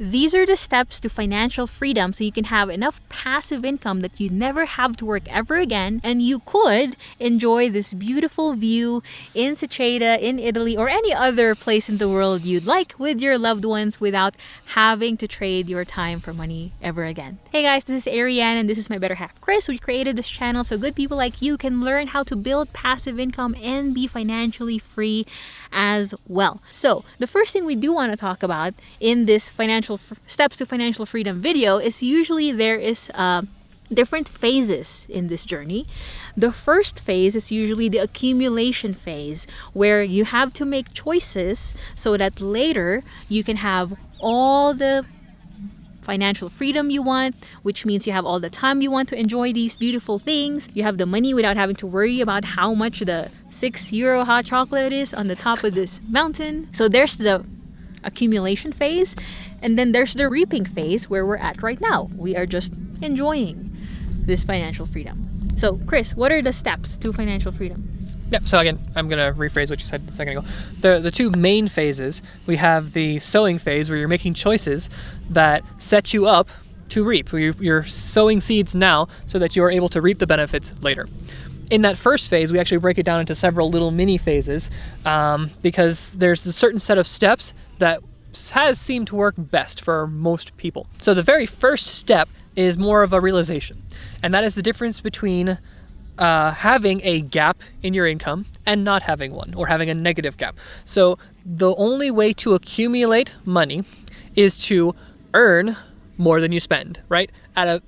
These are the steps to financial freedom so you can have enough passive income that you never have to work ever again, and you could enjoy this beautiful view in Siceda, in Italy, or any other place in the world you'd like with your loved ones without having to trade your time for money ever again. Hey guys, this is Ariane and this is my better half Chris. We created this channel so good people like you can learn how to build passive income and be financially free as well. So the first thing we do want to talk about in this steps to financial freedom video is usually there is different phases in this journey. The first phase is usually the accumulation phase, where you have to make choices so that later you can have all the financial freedom you want, which means you have all the time you want to enjoy these beautiful things. You have the money without having to worry about how much the €6 hot chocolate is on the top of this mountain. So there's the accumulation phase, and then there's the reaping phase where we're at right now. We are just enjoying this financial freedom. So Chris, what are the steps to financial freedom? Yep, so again, I'm gonna rephrase what you said a second ago. The two main phases, we have the sowing phase where you're making choices that set you up to reap. You're sowing seeds now so that you are able to reap the benefits later. In that first phase, we actually break it down into several little mini phases because there's a certain set of steps that has seemed to work best for most people. So the very first step is more of a realization, and that is the difference between having a gap in your income and not having one, or having a negative gap. So the only way to accumulate money is to earn more than you spend, right?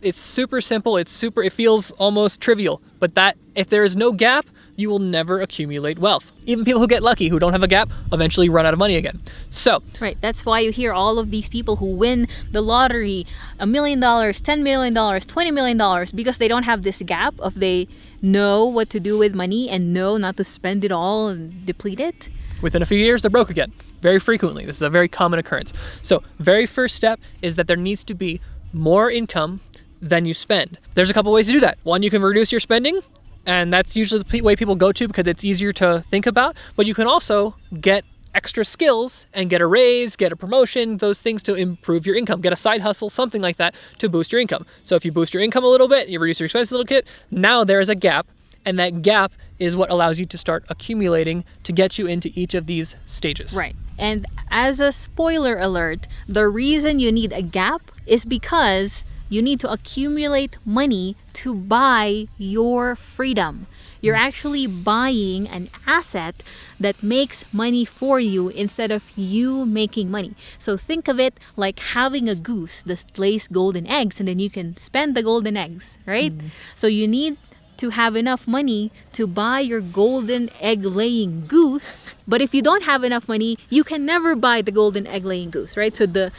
It's super simple, it feels almost trivial, but that if there is no gap, you will never accumulate wealth. Even people who get lucky, who don't have a gap, eventually run out of money again. So right, that's why you hear all of these people who win the lottery, $1 million, $10 million, $20 million, because they don't have this gap of they know what to do with money and know not to spend it all and deplete it. Within a few years, they're broke again, very frequently. This is a very common occurrence. So very first step is that there needs to be more income than you spend. There's a couple ways to do that. One, you can reduce your spending, and that's usually the way people go to because it's easier to think about, but you can also get extra skills and get a raise, get a promotion, those things to improve your income, get a side hustle, something like that to boost your income. So if you boost your income a little bit, you reduce your expenses a little bit, now there is a gap, and that gap is what allows you to start accumulating to get you into each of these stages. Right. And as a spoiler alert, the reason you need a gap is because you need to accumulate money to buy your freedom. You're actually buying an asset that makes money for you instead of you making money. So think of it like having a goose that lays golden eggs, and then you can spend the golden eggs, right? So you need to have enough money to buy your golden egg laying goose. But if you don't have enough money, you can never buy the golden egg laying goose, right? So the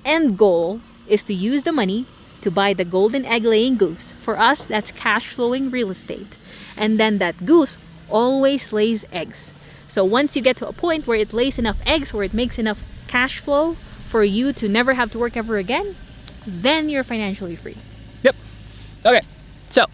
end goal is to use the money to buy the golden egg laying goose. For us, that's cash flowing real estate. And then that goose always lays eggs. So once you get to a point where it lays enough eggs, where it makes enough cash flow for you to never have to work ever again, then you're financially free. Yep. Okay. So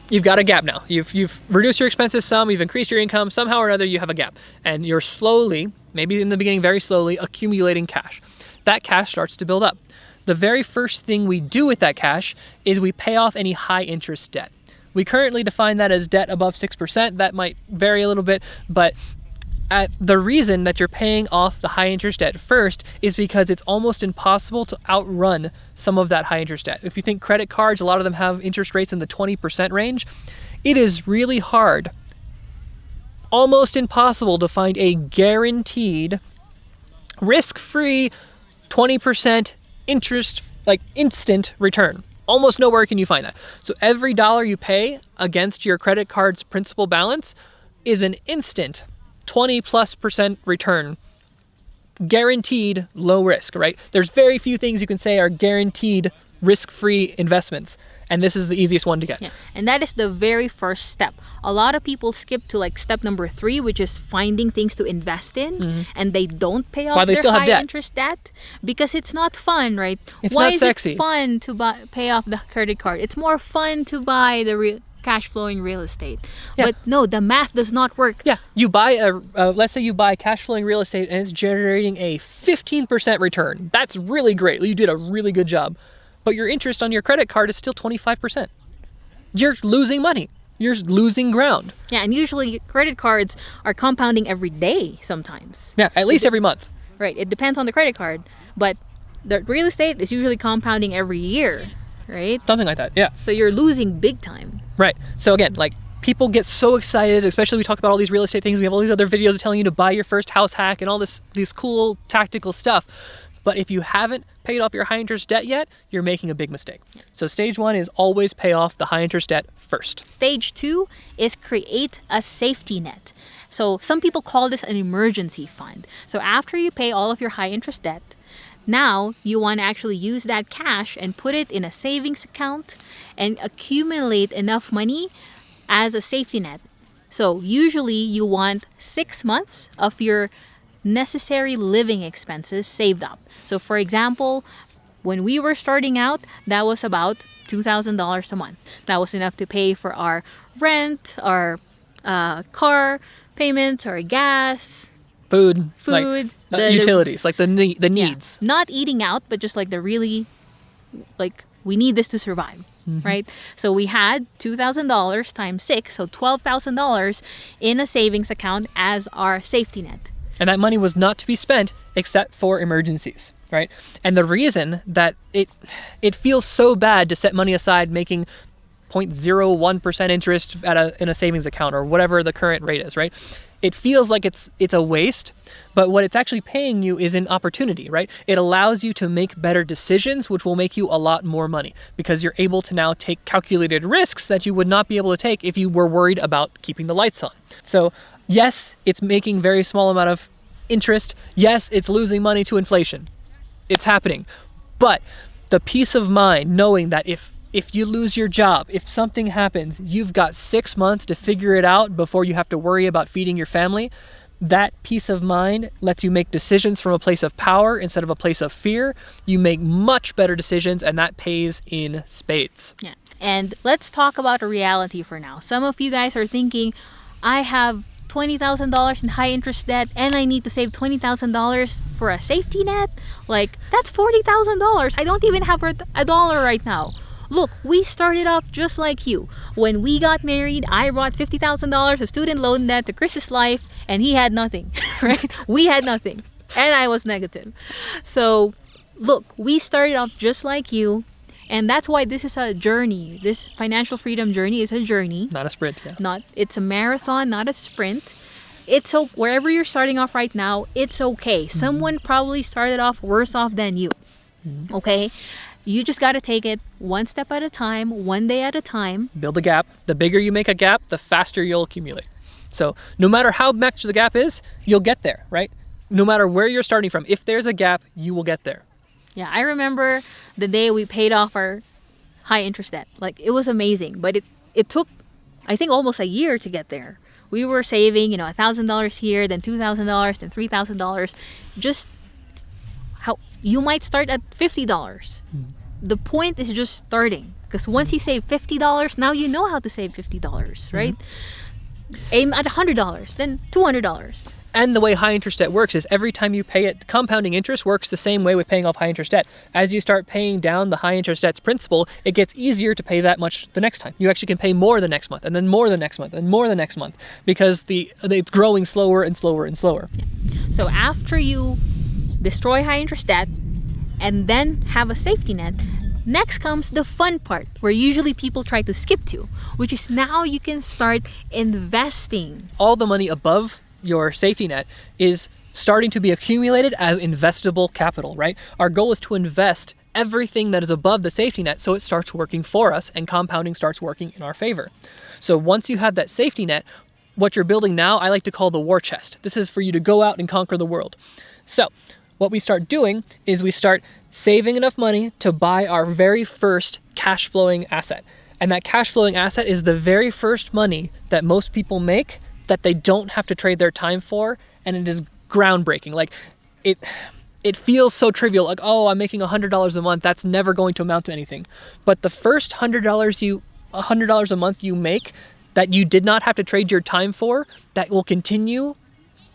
you've got a gap now. You've reduced your expenses some, you've increased your income, somehow or another you have a gap. And you're slowly, maybe in the beginning very slowly, accumulating cash. That cash starts to build up. The very first thing we do with that cash is we pay off any high interest debt. We currently define that as debt above 6%. That might vary a little bit, but the reason that you're paying off the high interest debt first is because it's almost impossible to outrun some of that high interest debt. If you think credit cards, a lot of them have interest rates in the 20% range. It is really hard, almost impossible to find a guaranteed, risk-free 20% interest, like instant return. Almost nowhere can you find that. So every dollar you pay against your credit card's principal balance is an instant 20+% return. Guaranteed low risk, right? There's very few things you can say are guaranteed risk-free investments. And this is the easiest one to get. Yeah, and that is the very first step. A lot of people skip to like step number 3, which is finding things to invest in, and they don't pay off their high interest debt because it's not fun, right? It's not sexy. Why is it fun to pay off the credit card? It's more fun to buy the cash flowing real estate. Yeah. But no, the math does not work. Yeah, you buy let's say you buy cash flowing real estate and it's generating a 15% return. That's really great. You did a really good job. But your interest on your credit card is still 25%. You're losing money. You're losing ground. Yeah, and usually credit cards are compounding every day sometimes. Yeah, at least every month. Right, it depends on the credit card, but the real estate is usually compounding every year, right? Something like that, yeah. So you're losing big time. Right. So again, like people get so excited, especially we talk about all these real estate things. We have all these other videos telling you to buy your first house hack and all these cool tactical stuff. But if you haven't paid off your high interest debt yet, you're making a big mistake. So stage 1 is always pay off the high interest debt first. Stage 2 is create a safety net. So some people call this an emergency fund. So after you pay all of your high interest debt, now you want to actually use that cash and put it in a savings account and accumulate enough money as a safety net. So usually you want 6 months of your necessary living expenses saved up. So for example, when we were starting out, that was about $2,000 a month. That was enough to pay for our rent, our car payments, our gas, Food, food, like, utilities, like the needs. Yeah, not eating out, but just like the really, like we need this to survive, right? So we had $2,000 times 6, so $12,000 in a savings account as our safety net. And that money was not to be spent except for emergencies, right? And the reason that it feels so bad to set money aside making 0.01% interest in a savings account or whatever the current rate is, right? It feels like it's a waste, but what it's actually paying you is an opportunity, right? It allows you to make better decisions, which will make you a lot more money because you're able to now take calculated risks that you would not be able to take if you were worried about keeping the lights on. So yes, it's making very small amount of interest. Yes, it's losing money to inflation. It's happening. But the peace of mind knowing that if you lose your job, if something happens, you've got 6 months to figure it out before you have to worry about feeding your family. That peace of mind lets you make decisions from a place of power instead of a place of fear. You make much better decisions, and that pays in spades. Yeah. And let's talk about a reality for now. Some of you guys are thinking, I have $20,000 in high interest debt and I need to save $20,000 for a safety net. Like, that's $40,000. I don't even have a dollar right now. Look, we started off just like you. When we got married, I brought $50,000 of student loan debt to Chris's life, and he had nothing, right? We had nothing, and I was negative. So, look, we started off just like you, and that's why this is a journey. This financial freedom journey is a journey. Not a sprint, yeah. It's a marathon, not a sprint. It's so wherever you're starting off right now, it's okay. Someone probably started off worse off than you, okay? You just got to take it one step at a time, one day at a time. Build a gap. The bigger you make a gap, the faster you'll accumulate. So no matter how much the gap is, you'll get there, right? No matter where you're starting from, if there's a gap, you will get there. Yeah, I remember the day we paid off our high interest debt. Like, it was amazing, but it took, I think, almost a year to get there. We were saving, $1,000 here, then $2,000, then $3,000. Just how you might start at $50. The point is just starting, because once you save $50, now you know how to save $50, right? Aim at $100, then $200. And the way high interest debt works is every time you pay it, compounding interest works the same way with paying off high interest debt. As you start paying down the high interest debt's principal, it gets easier to pay that much the next time. You actually can pay more the next month, and then more the next month, and more the next month, because it's growing slower and slower and slower. Yeah. So after you destroy high interest debt and then have a safety net, next comes the fun part, where usually people try to skip to, which is now you can start investing. All the money above your safety net is starting to be accumulated as investable capital, right? Our goal is to invest everything that is above the safety net so it starts working for us and compounding starts working in our favor. So once you have that safety net, what you're building now, I like to call the war chest. This is for you to go out and conquer the world. So what we start doing is we start saving enough money to buy our very first cash flowing asset. And that cash flowing asset is the very first money that most people make that they don't have to trade their time for, and it is groundbreaking. Like, it feels so trivial, like, oh, I'm making $100 a month, that's never going to amount to anything. But the first $100 you $100 a month you make that you did not have to trade your time for, that will continue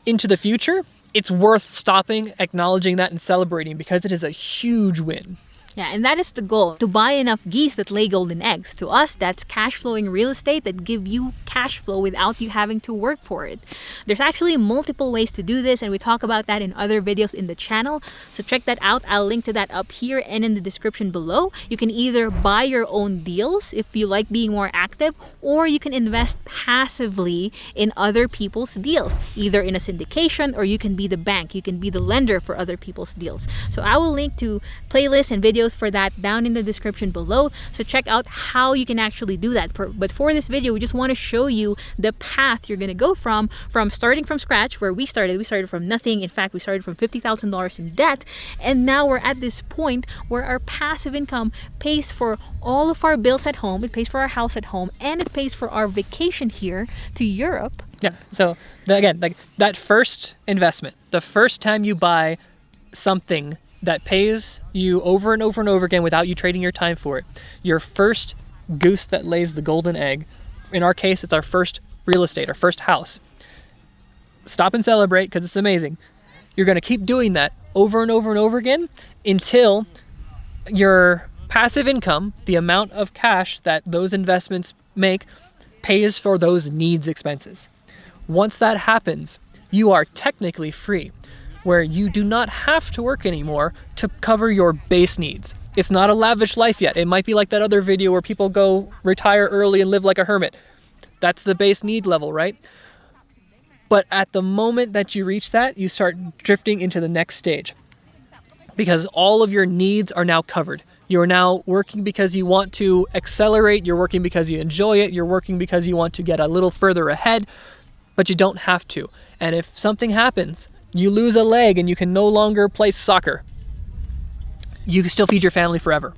into the future, it's worth stopping, acknowledging that, and celebrating, because it is a huge win. Yeah, and that is the goal, to buy enough geese that lay golden eggs. To us, that's cash flowing real estate that give you cash flow without you having to work for it. There's actually multiple ways to do this, and we talk about that in other videos in the channel. So check that out. I'll link to that up here and in the description below. You can either buy your own deals if you like being more active, or you can invest passively in other people's deals, either in a syndication, or you can be the bank. You can be the lender for other people's deals. So I will link to playlists and videos for that down in the description below, so check out how you can actually do that. But for this video, we just want to show you the path you're going to go from starting from scratch, where we started from nothing. In fact, we started from $50,000 in debt, and now we're at this point where our passive income pays for all of our bills at home, it pays for our house at home, and it pays for our vacation here to Europe. Yeah, so again, like that first investment, the first time you buy something that pays you over and over and over again without you trading your time for it, your first goose that lays the golden egg, in our case, it's our first real estate, our first house. Stop and celebrate, because it's amazing. You're going to keep doing that over and over and over again until your passive income, the amount of cash that those investments make, pays for those needs expenses. Once that happens, you are technically free, where you do not have to work anymore to cover your base needs. It's not a lavish life yet. It might be like that other video where people go retire early and live like a hermit. That's the base need level, right? But at the moment that you reach that, you start drifting into the next stage, because all of your needs are now covered. You're now working because you want to accelerate. You're working because you enjoy it. You're working because you want to get a little further ahead, but you don't have to. And if something happens, you lose a leg and you can no longer play soccer, you can still feed your family forever.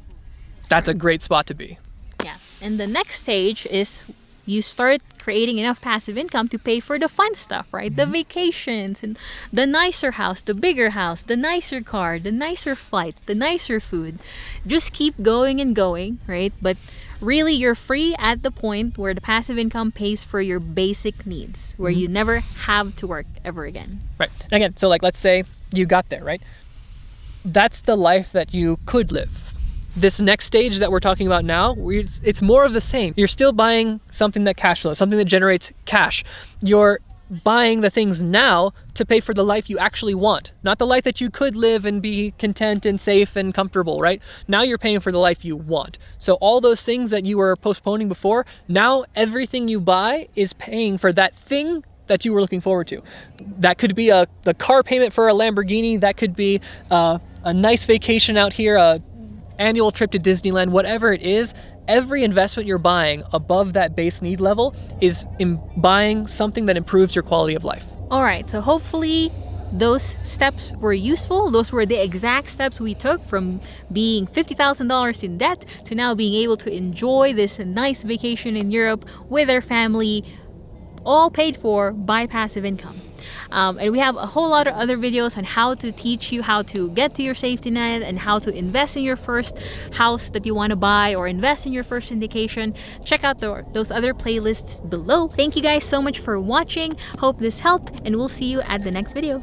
That's a great spot to be. Yeah, and the next stage is you start creating enough passive income to pay for the fun stuff, right? The vacations and the nicer house, the bigger house, the nicer car, the nicer flight, the nicer food. Just keep going and going, right? But really, you're free at the point where the passive income pays for your basic needs, where you never have to work ever again. Right. And again, so like, let's say you got there, right? That's the life that you could live. This next stage that we're talking about now, it's more of the same. You're still buying something that cash flows, something that generates cash. You're buying the things now to pay for the life you actually want, not the life that you could live and be content and safe and comfortable, right? Now you're paying for the life you want. So all those things that you were postponing before, now everything you buy is paying for that thing that you were looking forward to. That could be the car payment for a Lamborghini. That could be a nice vacation out here, a annual trip to Disneyland, whatever it is. Every investment you're buying above that base need level is buying something that improves your quality of life. All right, so hopefully those steps were useful. Those were the exact steps we took from being $50,000 in debt to now being able to enjoy this nice vacation in Europe with our family, all paid for by passive income. And we have a whole lot of other videos on how to teach you how to get to your safety net and how to invest in your first house that you want to buy, or invest in your first syndication. Check out those other playlists below. Thank you guys so much for watching. Hope this helped, and we'll see you at the next video.